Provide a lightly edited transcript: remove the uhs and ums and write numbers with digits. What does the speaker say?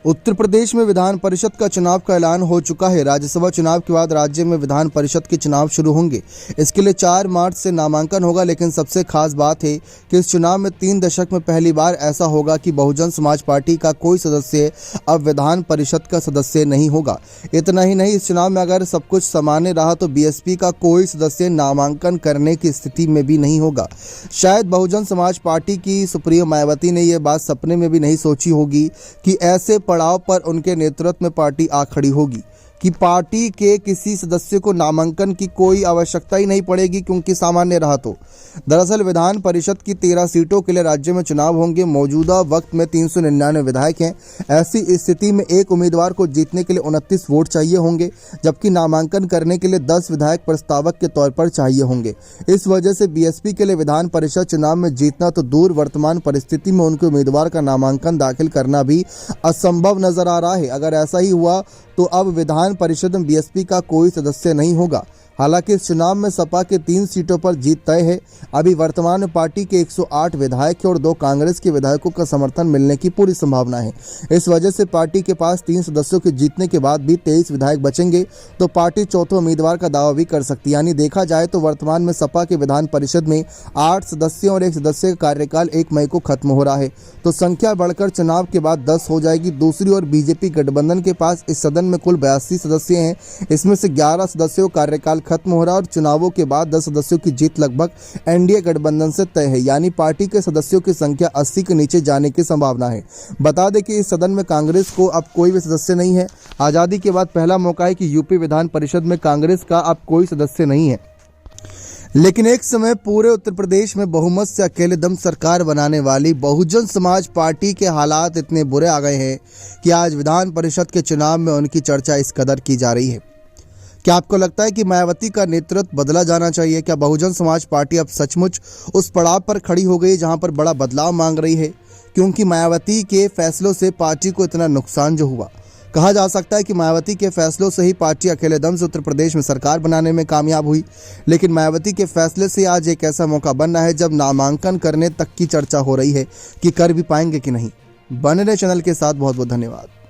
उत्तर प्रदेश में विधान परिषद का चुनाव का ऐलान हो चुका है। राज्यसभा चुनाव के बाद राज्य में विधान परिषद के चुनाव शुरू होंगे। इसके लिए 4 मार्च से नामांकन होगा। लेकिन सबसे खास बात है कि इस चुनाव में 3 दशक में पहली बार ऐसा होगा कि बहुजन समाज पार्टी का कोई सदस्य अब विधान परिषद का सदस्य नहीं होगा। इतना ही नहीं, इस चुनाव में अगर सब कुछ सामान्य रहा तो बीएसपी का कोई सदस्य नामांकन करने की स्थिति में भी नहीं होगा। शायद बहुजन समाज पार्टी की सुप्रीमो मायावती ने यह बात सपने में भी नहीं सोची होगी कि ऐसे पड़ाव पर उनके नेतृत्व में पार्टी आ खड़ी होगी कि पार्टी के किसी सदस्य को नामांकन की कोई आवश्यकता ही नहीं पड़ेगी, क्योंकि सामान्य रहा तो। दरअसल विधान परिषद की 13 सीटों के लिए राज्य में चुनाव होंगे। मौजूदा वक्त में 399 विधायक हैं। ऐसी स्थिति में एक उम्मीदवार को जीतने के लिए 29 वोट चाहिए होंगे, जबकि नामांकन करने के लिए 10 विधायक प्रस्तावक के तौर पर चाहिए होंगे। इस वजह से बीएसपी के लिए विधान परिषद चुनाव में जीतना तो दूर, वर्तमान परिस्थिति में उनके उम्मीदवार का नामांकन दाखिल करना भी असंभव नजर आ रहा है। अगर ऐसा ही हुआ तो अब विधान परिषद में बीएसपी का कोई सदस्य नहीं होगा। हालांकि इस चुनाव में सपा के 3 सीटों पर जीत तय है। अभी वर्तमान में पार्टी के 108 विधायक और 2 कांग्रेस के विधायकों का समर्थन मिलने की पूरी संभावना है। इस वजह से पार्टी के पास 3 सदस्यों के जीतने के बाद भी 23 विधायक बचेंगे, तो पार्टी चौथे उम्मीदवार का दावा भी कर सकती है। यानी देखा जाए तो वर्तमान में सपा के विधान परिषद में 8 सदस्यों और 1 सदस्य का कार्यकाल 1 मई को खत्म हो रहा है, तो संख्या बढ़कर चुनाव के बाद 10 हो जाएगी। दूसरी ओर बीजेपी गठबंधन के पास इस सदन में कुल 82 सदस्य हैं। इसमें से 11 सदस्यों का कार्यकाल खत्म हो रहा है और चुनावों के बाद 10 सदस्यों की जीत लगभग एनडीए गठबंधन से तय है। यानी पार्टी के सदस्यों की संख्या 80 के नीचे जाने की संभावना है। बता दें कि इस सदन में कांग्रेस को अब कोई भी सदस्य नहीं है। आजादी के बाद पहला मौका है कि यूपी विधान परिषद में कांग्रेस का अब कोई सदस्य नहीं है। लेकिन एक समय पूरे उत्तर प्रदेश में बहुमत से अकेले दम सरकार बनाने वाली बहुजन समाज पार्टी के हालात इतने बुरे आ गए हैं कि आज विधान परिषद के चुनाव में उनकी चर्चा इस कदर की जा रही है। क्या आपको लगता है कि मायावती का नेतृत्व बदला जाना चाहिए? क्या बहुजन समाज पार्टी अब सचमुच उस पड़ाव पर खड़ी हो गई जहां पर बड़ा बदलाव मांग रही है? क्योंकि मायावती के फैसलों से पार्टी को इतना नुकसान जो हुआ, कहा जा सकता है कि मायावती के फैसलों से ही पार्टी अकेले दम से उत्तर प्रदेश में सरकार बनाने में कामयाब हुई। लेकिन मायावती के फैसले से आज एक ऐसा मौका बन रहा है जब नामांकन करने तक की चर्चा हो रही है कि कर भी पाएंगे कि नहीं। बने रहे चैनल के साथ। बहुत बहुत धन्यवाद।